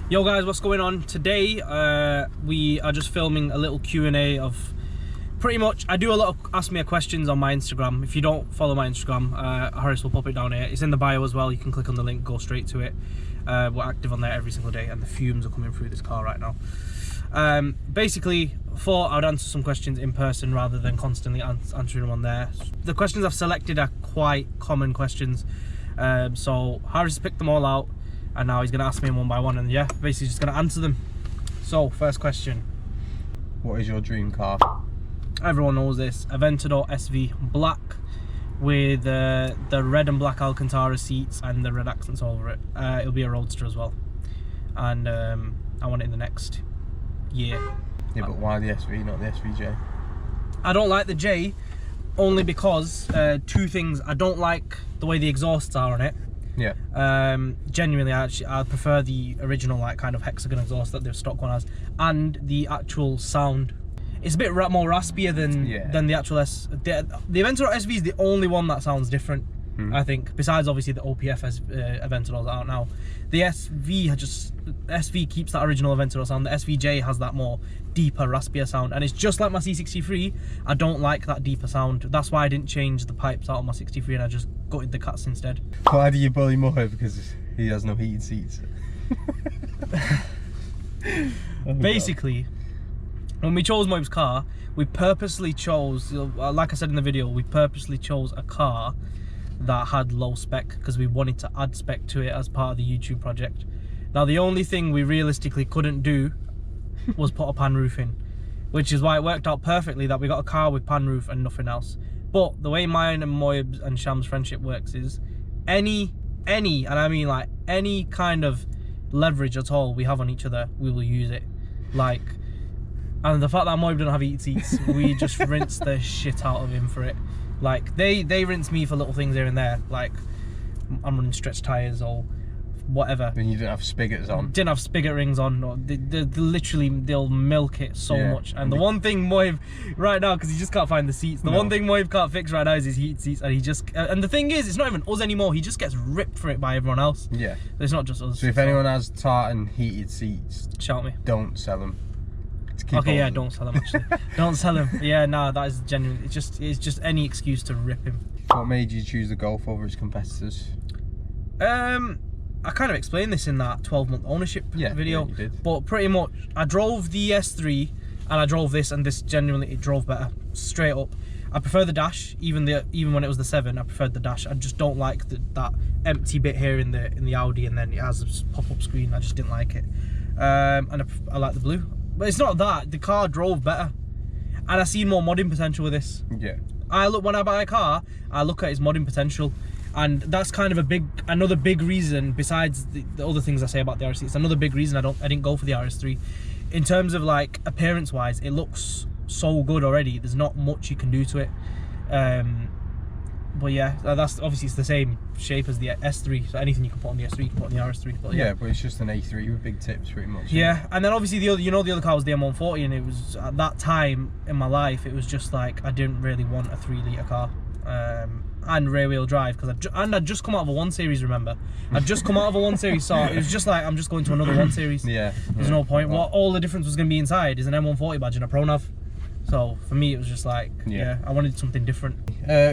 Yo guys, what's going on? Today we are just filming a little Q&A of pretty much, I do a lot of ask me a questions on my Instagram. If you don't follow my Instagram, Harris will pop it down here. It's in the bio as well. You can click on the link, go straight to it. We're active on there every single day and the fumes are coming through this car right now. Basically, thought I'd answer some questions in person rather than constantly answering them on there. The questions I've selected are quite common questions. So Harris picked them all out. And now he's going to ask me one by one, and yeah, basically just going to answer them. So, first question. What is your dream car? Everyone knows this. Aventador SV Black with the red and black Alcantara seats and the red accents all over it. It'll be a roadster as well. And I want it in the next year. Yeah, but why the SV, not the SVJ? I don't like the J, only because two things. I don't like the way the exhausts are on it. Yeah. Genuinely, I prefer the original like kind of hexagon exhaust that the stock one has, and the actual sound. It's a bit more raspier than the actual The Aventador SV is the only one that sounds different. I think, besides obviously the OPF Aventadors out now. The SV keeps that original Aventador sound. The SVJ has that more deeper, raspier sound, and it's just like my C63. I don't like that deeper sound. That's why I didn't change the pipes out of my 63 and I just gutted the cats instead. Why do you bully Mohe? Because he has no heated seats. Basically, when we chose Moeb's car, we purposely chose, like I said in the video, we purposely chose a car that had low spec because we wanted to add spec to it as part of the YouTube project. Now the only thing we realistically couldn't do was put a pan roof in, which is why it worked out perfectly that we got a car with pan roof and nothing else. But the way mine and Moeb's and Sham's friendship works is any, and I mean like any kind of leverage at all we have on each other, we will use it. Like, and the fact that Moeb didn't have heated seats, we just rinsed the shit out of him for it. Like, they rinse me for little things here and there, like I'm running stretch tyres or whatever. When you didn't have spigots on. Didn't have spigot rings on. Or they literally, they'll milk it so much. And the one thing Moeb, right now, because he just can't find the seats, the one thing Moeb can't fix right now is his heated seats. And he just, and the thing is, it's not even us anymore, he just gets ripped for it by everyone else. Yeah. It's not just us. So if anyone has tartan heated seats, shout me. Don't sell them. Okay, yeah, don't sell him actually. Don't sell him. Yeah, no, that is genuine. It's just any excuse to rip him. What made you choose the Golf over its competitors? I kind of explained this in that 12-month ownership video. Yeah, you did. But pretty much, I drove the S3 and I drove this, and this genuinely, it drove better, straight up. I prefer the dash, even when it was the 7, I preferred the dash. I just don't like that empty bit here in the Audi, and then it has a pop-up screen. I just didn't like it. And I like the blue. But it's not that, the car drove better. And I see more modding potential with this. Yeah. When I buy a car, I look at its modding potential. And that's kind of another big reason, besides the other things I say about the RS3, it's another big reason I didn't go for the RS3. In terms of like appearance wise, it looks so good already. There's not much you can do to it. But yeah, that's obviously, it's the same shape as the S3, so anything you can put on the S3 you can put on the RS3. But yeah, but it's just an A3 with big tips pretty much. Yeah, and then obviously the other car was the M140, and it was, at that time in my life, it was just like, I didn't really want a 3-litre car. And rear wheel drive, because I'd just come out of a 1 Series, remember? I'd just come out of a 1 Series, so it was just like, I'm just going to another 1 Series. Yeah. There's no point. What all the difference was going to be inside is an M140 badge and a Pro Nav. So for me, it was just like, yeah, I wanted something different.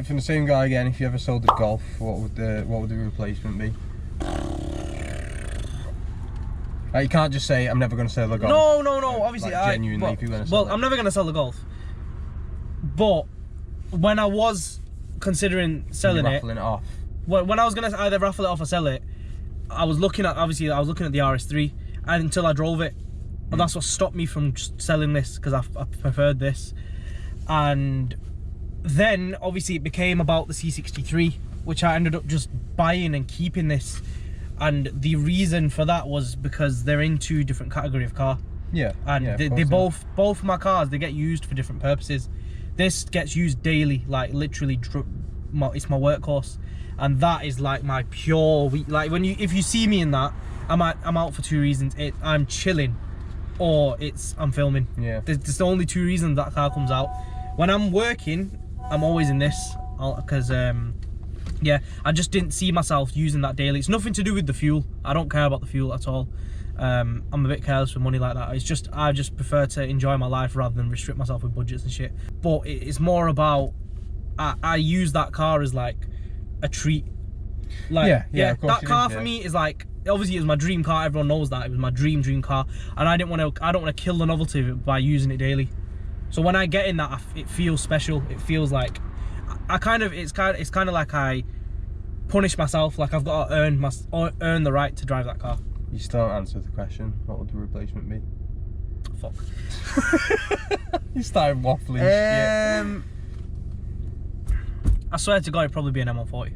From the same guy again, if you ever sold the Golf, what would the replacement be? You can't just say, I'm never going to sell the Golf. No, obviously. Like, genuinely, if you're going to sell it. I'm never going to sell the Golf. But when I was considering selling it off. When I was going to either raffle it off or sell it, I was looking at the RS3, and until I drove it. And that's what stopped me from just selling this, because I preferred this. And then obviously it became about the C63, which I ended up just buying and keeping this. And the reason for that was because they're in 2 different category of car. Yeah. And they both my cars, they get used for different purposes. This gets used daily, like literally, it's my workhorse. And that is like my pure, like if you see me in that, I'm out for 2 reasons. I'm chilling, or I'm filming. Yeah. There's the only 2 reasons that car comes out. When I'm working, I'm always in this, because yeah, I just didn't see myself using that daily. It's nothing to do with the fuel. I don't care about the fuel at all. I'm a bit careless with money like that. It's just, I just prefer to enjoy my life rather than restrict myself with budgets and shit. But it's more about, I use that car as like a treat. Like, yeah, of course that car for me is like, obviously it was my dream car. Everyone knows that it was my dream car, and I don't want to kill the novelty of it by using it daily. So when I get in that, it feels special. It feels like it's kind of like I punish myself. Like I've got to earn the right to drive that car. You still haven't answered the question. What would the replacement be? Fuck. You started waffling shit. I swear to God, it'd probably be an M140.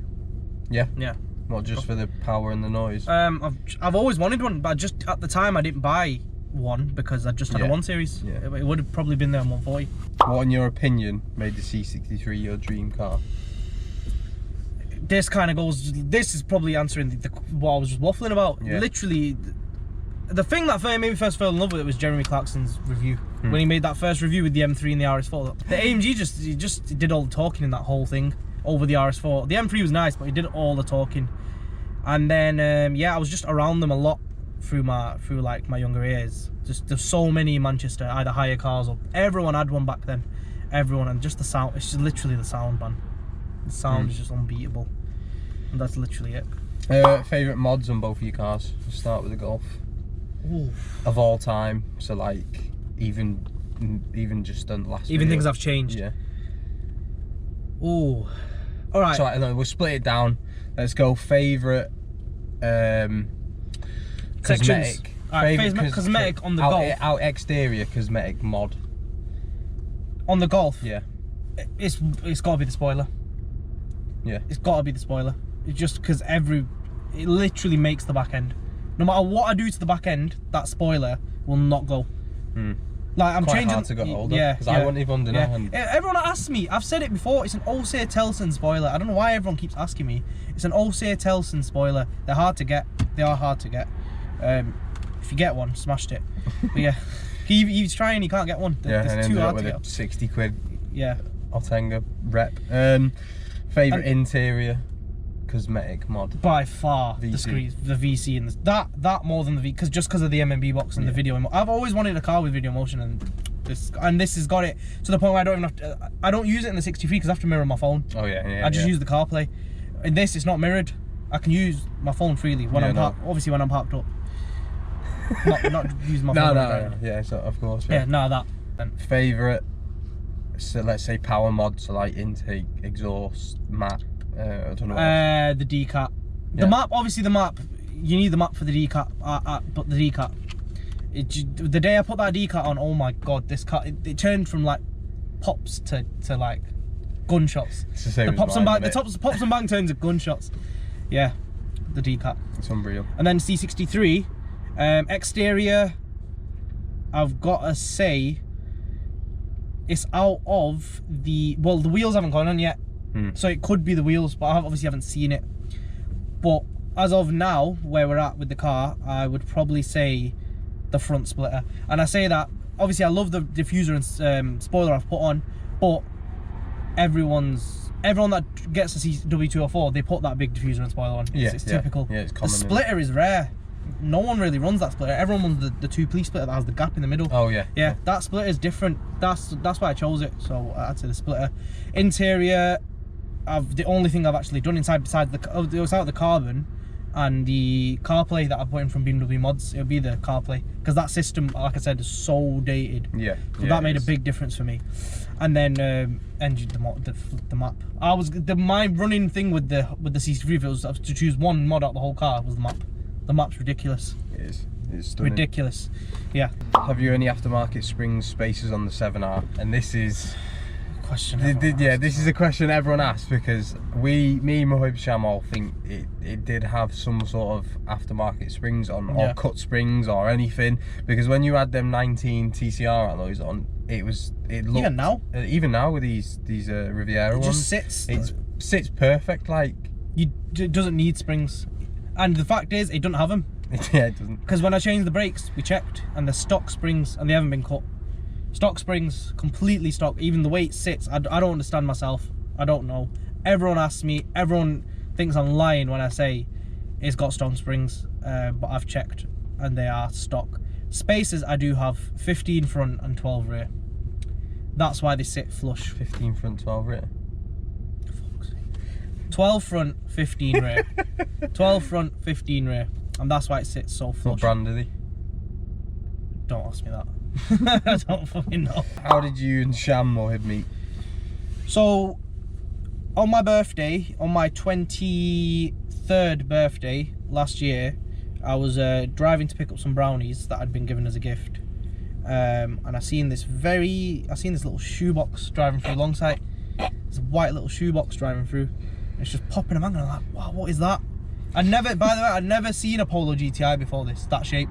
Yeah. Yeah. Not just for the power and the noise. I've always wanted one, but just at the time I didn't buy one because I just had a 1 Series. Yeah. It would have probably been the M140. What, in your opinion, made the C63 your dream car? This kind of goes. This is probably answering what I was just waffling about. Yeah. Literally, the thing that made me first fall in love with it was Jeremy Clarkson's review. When he made that first review with the M3 and the RS4. The AMG just did all the talking in that whole thing over the RS4. The M3 was nice, but he did all the talking. And then yeah, I was just around them a lot through like my younger years. Just there's so many in Manchester, either hire cars or everyone had one back then. Everyone, and just the sound. It's just literally the sound, man. The sound is just unbeatable, and that's literally it. Favorite mods on both of your cars? We'll start with the Golf. Ooh. Of all time, so like even just on the last. Even video. things have changed. Yeah. Ooh. All right. So I don't know, we'll split it down. Let's go favorite sections. cosmetic. Alright, cosmetic on the Golf. Out exterior cosmetic mod. On the Golf. Yeah. It's got to be the spoiler. Yeah. It's got to be the spoiler. It's just because it literally makes the back end. No matter what I do to the back end, that spoiler will not go. Like I'm quite changing. Hard to get hold of. Yeah. Because I wouldn't even know. And everyone asks me. I've said it before. It's an Osei Telson spoiler. I don't know why everyone keeps asking me. It's an Osei Telson spoiler. They're hard to get. They are hard to get. If you get one, smashed it. But yeah, he's trying. He can't get one. yeah, it's and too ended hard up to with get. a 60 quid Yeah. Altenga rep. Favorite interior cosmetic mod. By far the VC. the VC and that more than the V, because of the MMB box and the video. I've always wanted a car with video motion, and this has got it to the point where I don't even have to. I don't use it in the 63 because I have to mirror my phone. Oh yeah. I just use the CarPlay. In this, it's not mirrored. I can use my phone freely when obviously when I'm parked up. not use my phone. No. Yeah, so of course. Yeah, no, that. Then. Favorite. So let's say power mod, so like intake, exhaust, map. I don't know. The DCAT. Yeah. The map, obviously the map. You need the map for the DCAT. But the DCAT. The day I put that DCAT on, oh my god, this car it turned from like pops to like gunshots. It's the same The pops as and mine, bang, pops and bang turns of gunshots. Yeah, the DCAT. It's unreal. And then C63, exterior. I've got to say, it's out of the wheels haven't gone on yet, so it could be the wheels, but I obviously haven't seen it. But as of now, where we're at with the car, I would probably say the front splitter. And I say that obviously I love the diffuser and spoiler I've put on, but everyone that gets a CW204, they put that big diffuser and spoiler on. It's typical. Yeah, it's common. The splitter is rare. No one really runs that splitter. Everyone runs the two-piece splitter that has the gap in the middle. Oh yeah. Yeah, that splitter is different. That's why I chose it. So I'd say the splitter. Interior, the only thing I've actually done inside besides without the carbon and the CarPlay that I put in from BMW Mods, it'll be the CarPlay, because that system, like I said, is so dated. Yeah. So that made a big difference for me. And then engine, the map. My running thing with the C3, if it was to choose one mod out the whole car, was the map. The map's ridiculous. It is. It's stunning. Ridiculous. Yeah. Have you any aftermarket springs spacers on the 7R? And this is Question. this is a question everyone asks, because me, Mohib Sham all think it did have some sort of aftermarket springs on, or cut springs or anything, because when you had them 19 TCR alloys on, it looked even now with these Riviera ones, just sits. It sits perfect. Like it doesn't need springs, and the fact is it doesn't have them. Yeah, it doesn't. Because when I changed the brakes, we checked, and they're stock springs, and they haven't been cut. Stock springs, completely stock. Even the way it sits, I don't understand myself. I don't know. Everyone asks me. Everyone thinks I'm lying when I say it's got stock springs, but I've checked, and they are stock. Spacers I do have 15 front and 12 rear. That's why they sit flush. 15 front, 12 rear. 12 front, 15 rear. 12 front, 15 rear. And that's why it sits so flush. What brand are they? Don't ask me that. I don't fucking know. How did you and Sham Mohib meet? So, on my birthday, on my 23rd birthday last year, I was driving to pick up some brownies that I'd been given as a gift. And I seen this little shoebox driving through alongside. It's a white little shoebox driving through. And it's just popping a man, and I'm like, wow, what is that? By the way, I'd never seen a Polo GTI before this, that shape.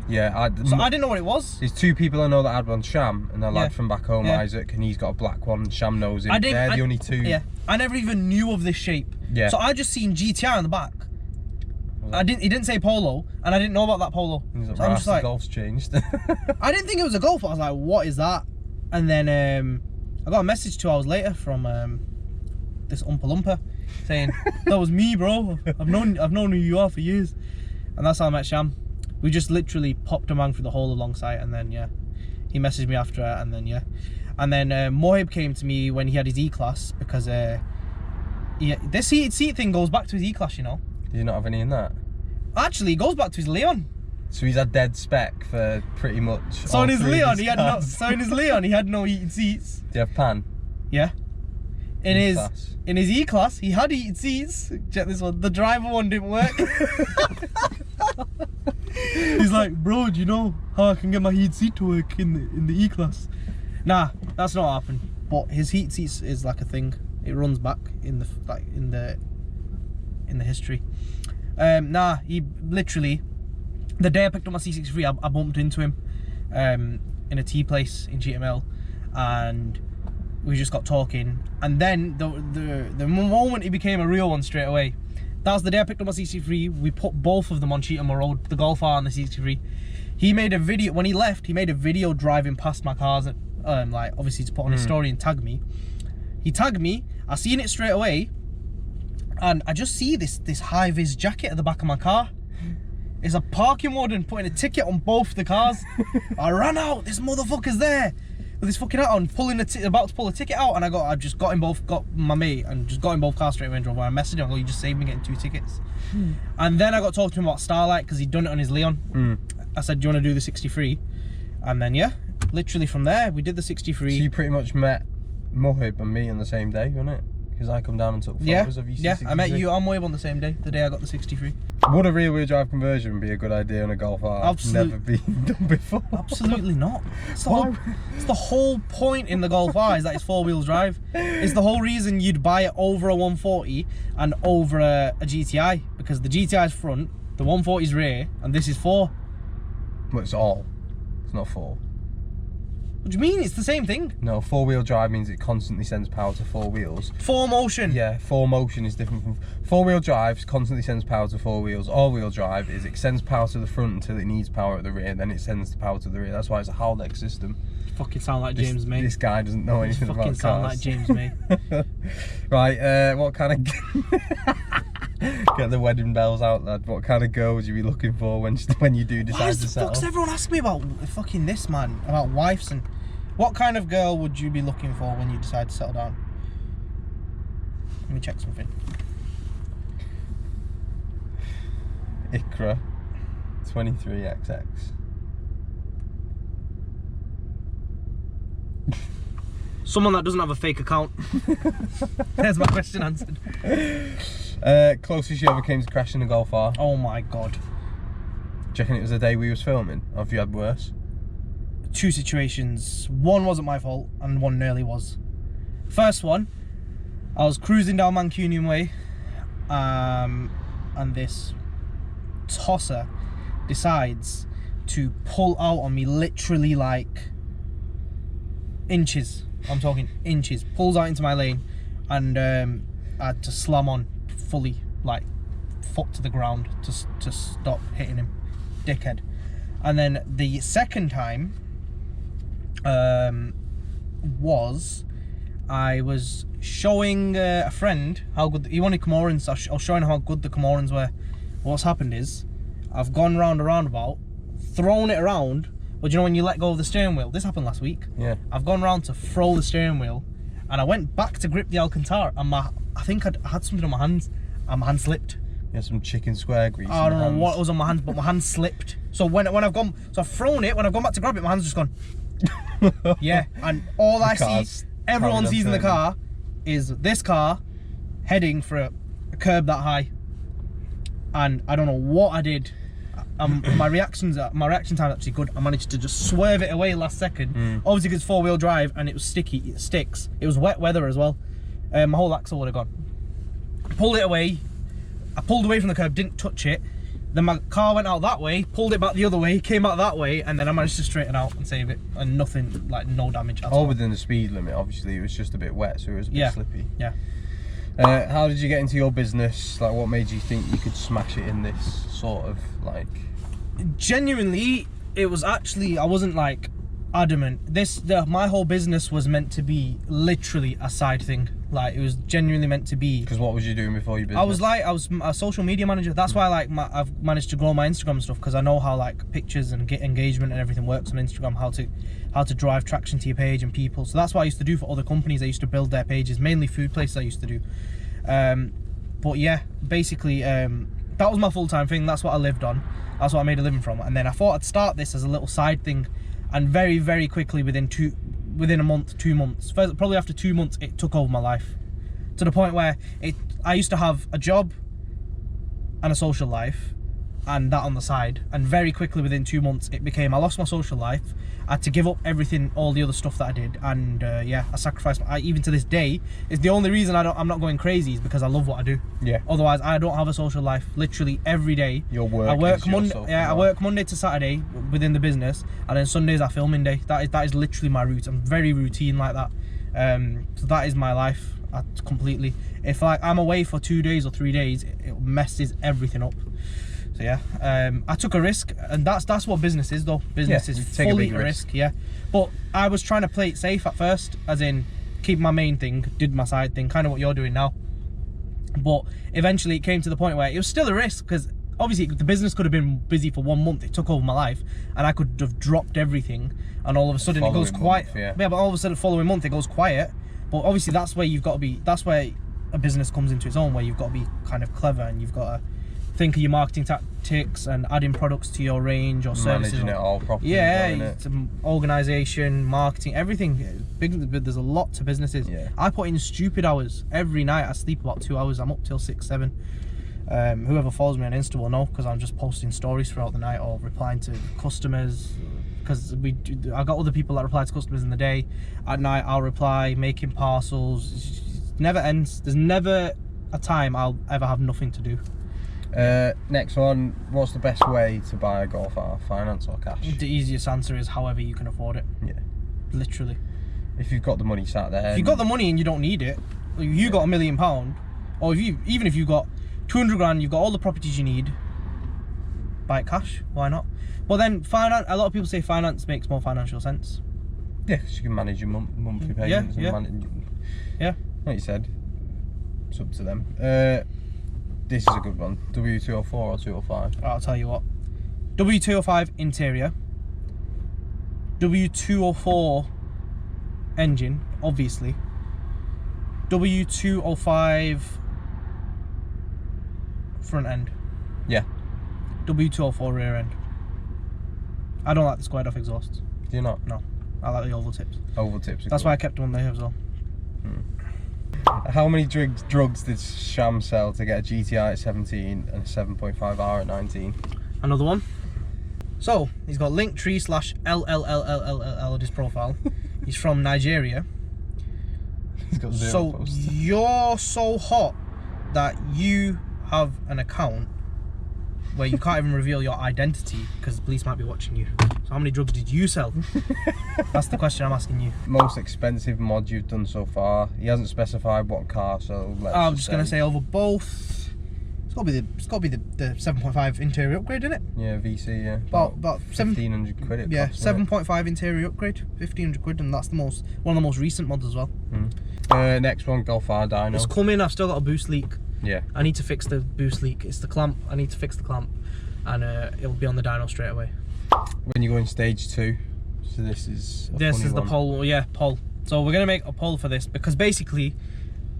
Yeah, so I didn't know what it was. There's two people I know that had one, Sham and a lad from back home, Isaac, and he's got a black one, and Sham knows him. They're the only two. Yeah, I never even knew of this shape. Yeah. So I just seen GTI on the back. He didn't say Polo, and I didn't know about that Polo. He's like, so I'm just like, Golf's changed. I didn't think it was a Golf. I was like, what is that? And then I got a message 2 hours later from this Oompa Loompa saying, that was me, bro. I've known who you are for years. And that's how I met Sham. We just literally popped a man through the whole alongside, and then he messaged me after, and then and then Mohib came to me when he had his E-Class, because this heated seat thing goes back to his E-Class, you know. Do you not have any in that? Actually, it goes back to his Leon. So he's had dead spec for pretty much. So in his Leon, he had no heated seats. Do you have pan? Yeah. In his E-Class, he had heated seats. Check this one. The driver one didn't work. He's like, bro, do you know how I can get my heated seat to work in the E-Class? Nah, that's not happened. But his heated seats is like a thing. It runs back in the history. Nah, he literally, the day I picked up my C63, I bumped into him in a tea place in GML, and we just got talking. And then the moment he became a real one straight away, that was the day I picked up my C63. We put both of them on Cheetham Road, the Golf R and the C63. He made a video, when he left, he made a video driving past my cars, like obviously to put on his story and tag me. He tagged me, I seen it straight away, and I just see this high-vis jacket at the back of my car. It's a parking warden putting a ticket on both the cars. I ran out, this motherfucker's there with his fucking hat on, about to pull a ticket out, and I just got my mate, and just got in both cars straight away and drove away. I messaged him, I go, you just saved me getting 2 tickets. And then I got talking to him about Starlight, because he'd done it on his Leon. I said, do you want to do the 63? And then literally from there, we did the 63. So you pretty much met Mohib and me on the same day, wasn't it? Because I come down and took photos of you. Yeah, I met you and Mohib on the same day, the day I got the 63. Would a rear wheel drive conversion be a good idea on a Golf R? Never been done before. Absolutely not. It's the whole point in the Golf R is that it's 4-wheel drive. It's the whole reason you'd buy it over a 140 and over a GTI, because the GTI is front, the 140 is rear, and this is 4. Well, it's all. It's not 4. What do you mean? It's the same thing. No, 4-wheel drive means it constantly sends power to 4 wheels. 4 motion. Yeah, 4 motion is different from 4-wheel drive. Constantly sends power to 4 wheels. All-wheel drive is it sends power to the front until it needs power at the rear, then it sends the power to the rear. That's why it's a Haldex system. You fucking sound like James May. This guy doesn't know anything about cars. Sound like James May. Right, what kind of get the wedding bells out, lad. What kind of girl would you be looking for when you do decide to settle? Why does everyone ask me about fucking this, man? About wives and... What kind of girl would you be looking for when you decide to settle down? Let me check something. Ikra 23XX. Someone that doesn't have a fake account. There's my question answered. Closest you ever came to crashing a Golf R? Oh my god. Do you reckon it was the day we was filming? Or have you had worse? 2 situations. One wasn't my fault, and one nearly was. First one, I was cruising down Mancunian Way, and this tosser decides to pull out on me, literally like inches. I'm talking inches. Pulls out into my lane, and I had to slam on fully, like foot to the ground to stop hitting him. Dickhead. And then the second time was I was showing a friend how good he wanted Comorians. I was showing how good the Comorians were. What's happened is I've gone round a roundabout thrown it around. But you know when you let go of the steering wheel? This happened last week. Yeah. I've gone around to throw the steering wheel, and I went back to grip the Alcantara, and I think I had something on my hands, and my hand slipped. Yeah, some chicken square grease. I don't know what was on my hands, but my hand slipped. So when I've thrown it, when I've gone back to grab it, my hand's just gone. Yeah, and all I see, everyone sees in the car, is this car heading for a curb that high, and I don't know what I did. My reaction time is actually good. I managed to just swerve it away last second. Obviously, because it's 4-wheel drive and it was sticky, it sticks. It was wet weather as well. My whole axle would have gone. Pulled it away. I pulled away from the curb, didn't touch it. Then my car went out that way, pulled it back the other way, came out that way, and then I managed to straighten out and save it, and nothing, like no damage at all. All within the speed limit. Obviously, it was just a bit wet, so it was a bit slippy. Yeah. How did you get into your business? Like, what made you think you could smash it in this sort of like? Genuinely, it was actually, I wasn't like adamant. My whole business was meant to be literally a side thing. Like, it was genuinely meant to be. Because what was you doing before your business? I was a social media manager. That's why I've managed to grow my Instagram and stuff, because I know how like pictures and get engagement and everything works on Instagram, how to drive traction to your page and people. So that's what I used to do for other companies. I used to build their pages, mainly food places I used to do. But yeah, basically that was my full-time thing. That's what I lived on. That's what I made a living from. And then I thought I'd start this as a little side thing, and very, very quickly within a month, 2 months, probably after 2 months, it took over my life, to the point where I used to have a job and a social life and that on the side, and very quickly within 2 months it became, I lost my social life. I had to give up everything, all the other stuff that I did, and yeah, I sacrificed. Even to this day, it's the only reason I'm not going crazy is because I love what I do. Yeah. Otherwise, I don't have a social life. Literally every day. Your work. I work Monday. Yeah, I work Monday to Saturday within the business, and then Sundays I filming day. That is literally my route. I'm very routine like that. So that is my life completely. If like I'm away for 2 days or 3 days, it messes everything up. So yeah, I took a risk, and that's what business is though. Business is fully a risk. Yeah, but I was trying to play it safe at first, as in keep my main thing, did my side thing, kind of what you're doing now. But eventually it came to the point where it was still a risk, because obviously the business could have been busy for 1 month. It took over my life, and I could have dropped everything, and all of a sudden it goes quiet. Yeah, but all of a sudden the following month it goes quiet. But obviously that's where you've got to be. That's where a business comes into its own, where you've got to be kind of clever, and you've got to think of your marketing tactics and adding products to your range or services. Managing it all properly. Yeah, it's organisation, marketing, everything. There's a lot to businesses. Yeah. I put in stupid hours every night. I sleep about 2 hours. I'm up till 6, 7. Whoever follows me on Insta will know, because I'm just posting stories throughout the night or replying to customers. Because I got other people that reply to customers in the day. At night I'll reply, making parcels. It never ends. There's never a time I'll ever have nothing to do. Next one, what's the best way to buy a Golf R? Finance or cash? The easiest answer is however you can afford it. Yeah. Literally. If you've got the money sat there. If you've got the money and you don't need it, if you got £1 million, or even if you've got 200 grand, you've got all the properties you need, buy it cash. Why not? But then finance. A lot of people say finance makes more financial sense. Yeah, because you can manage your monthly payments. Yeah. Yeah. Like you said, it's up to them. This is a good one. W204 or 205? I'll tell you what. W205 interior. W204 engine, obviously. W205 front end. Yeah. W204 rear end. I don't like the squared off exhausts. Do you not? No. I like the oval tips. Oval tips. That's why I kept them on there as well. How many drugs did Sham sell to get a GTI at 17 and a 7.5R at 19? Another one. So, he's got Linktree/LLLLLL at his profile. He's from Nigeria. He's got 0 So, posts. you're so hot that you have an account where you can't even reveal your identity because the police might be watching you. So how many drugs did you sell? That's the question I'm asking you. Most expensive mod you've done so far. He hasn't specified what car, so let's I'm just gonna say over both. It's got to be the 7.5 interior upgrade, isn't it? Yeah, VC. Yeah. About 1,500 quid. Yeah, 7.5 interior upgrade, 1,500 quid, and that's one of the most recent mods as well. Next one, Golf R dyno. It's coming. I've still got a boost leak. Yeah. I need to fix the boost leak. It's the clamp. I need to fix the clamp, and it'll be on the dyno straight away. when you go in stage 2. So this is the poll. Yeah, poll. So we're gonna make a poll for this because basically,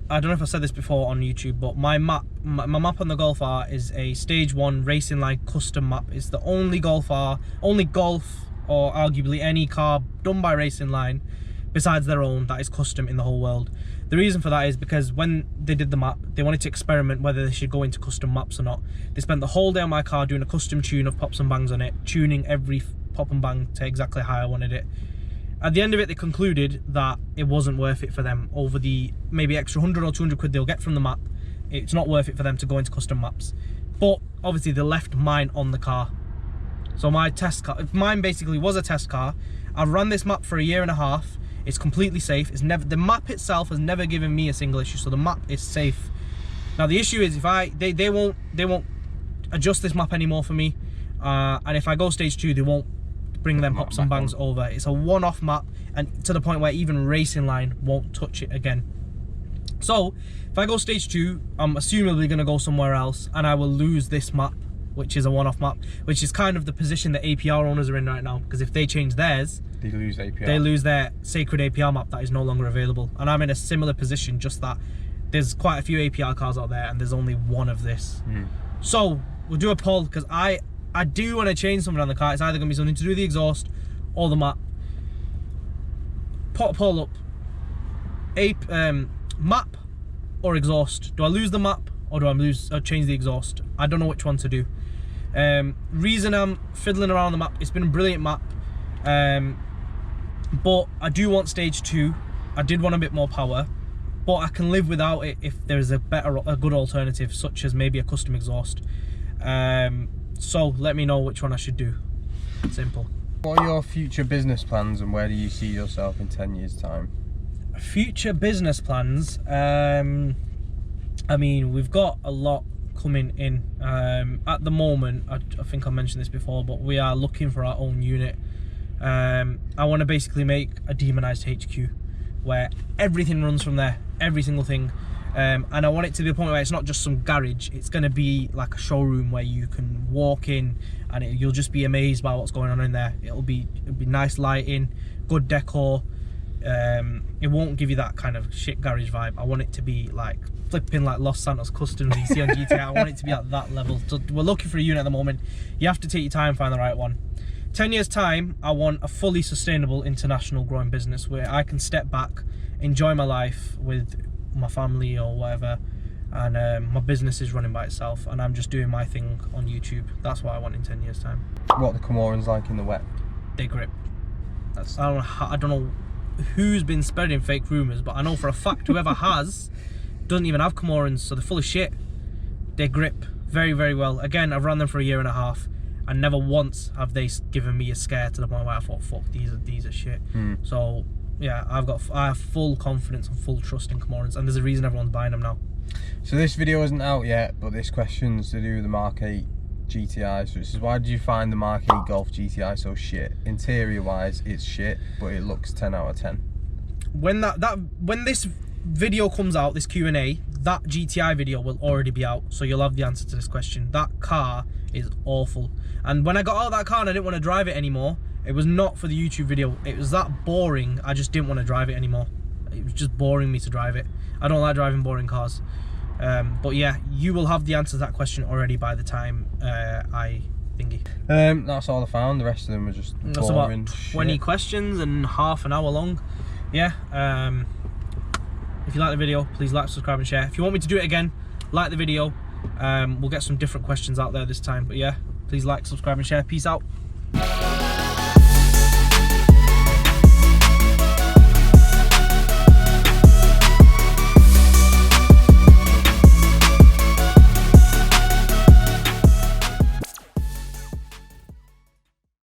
I don't know if I said this before on YouTube, but my map on the Golf R is a stage 1 racing line custom map. It's the only Golf R, only Golf or arguably any car done by Racing Line besides their own that is custom in the whole world. The reason for that is because when they did the map, they wanted to experiment whether they should go into custom maps or not. They spent the whole day on my car doing a custom tune of pops and bangs on it, tuning every pop and bang to exactly how I wanted it. At the end of it, they concluded that it wasn't worth it for them. Over the maybe extra 100 or 200 quid they'll get from the map, it's not worth it for them to go into custom maps. But obviously they left mine on the car. So my test car, mine basically was a test car. I've run this map for a year and a half. It's completely safe. It's never, the map itself has never given me a single issue, so the map is safe. Now the issue is if they won't adjust this map anymore for me, and if I go stage 2, they won't bring them pops and bangs over. It's a one-off map, and to the point where even Racing Line won't touch it again. So if I go stage 2, I'm assumably going to go somewhere else, and I will lose this map, which is a one-off map, which is kind of the position that APR owners are in right now, because if they change theirs, they lose APR. They lose their sacred APR map that is no longer available. And I'm in a similar position, just that there's quite a few APR cars out there and there's only one of this. So we'll do a poll, because I do want to change something on the car. It's either going to be something to do with the exhaust or the map. Put a poll up. Map or exhaust? Do I lose the map or do I change the exhaust? I don't know which one to do. Reason I'm fiddling around the map, it's been a brilliant map, but I do want stage 2. I did want a bit more power, but I can live without it if there's a good alternative, such as maybe a custom exhaust. So let me know which one I should do. Simple. What are your future business plans, and where do you see yourself in 10 years time? Future business plans, I mean, we've got a lot coming in. At the moment, I think I mentioned this before, but we are looking for our own unit. I want to basically make a demonized HQ where everything runs from there, every single thing, and I want it to be a point where it's not just some garage. It's going to be like a showroom where you can walk in and you'll just be amazed by what's going on in there. It'll be nice lighting, good decor. It won't give you that kind of shit garage vibe. I want it to be like flipping like Los Santos customs you see on GTA. I want it to be at that level. So we're looking for a unit at the moment. You have to take your time, find the right one. 10 years time, I want a fully sustainable international growing business where I can step back, enjoy my life with my family or whatever, and my business is running by itself and I'm just doing my thing on YouTube. That's what I want in 10 years time. What are the Comorians like in the wet? They grip. I don't know who's been spreading fake rumours, but I know for a fact whoever has doesn't even have Comorians, so they're full of shit. They grip very, very well. Again, I've run them for a year and a half and never once have they given me a scare to the point where I thought, fuck, these are shit. So yeah, I have full confidence and full trust in Comorians, and there's a reason everyone's buying them now. So this video isn't out yet, but this question's to do with the Mark 8 GTI. So this is, why did you find the Mark 8 Golf GTI so shit? Interior wise, it's shit, but it looks 10 out of 10. When this video comes out, this Q&A, that GTI video will already be out, so you'll have the answer to this question. That car is awful, and when I got out of that car and I didn't want to drive it anymore, it was not for the YouTube video. It was that boring, I just didn't want to drive it anymore. It was just boring me to drive it. I don't like driving boring cars. But yeah, you will have the answer to that question already by the time I thingy. That's all I found. The rest of them were just boring. That's about 20 questions and half an hour long. Yeah. If you like the video, please like, subscribe and share. If you want me to do it again, like the video. We'll get some different questions out there this time. But yeah, please like, subscribe and share. Peace out.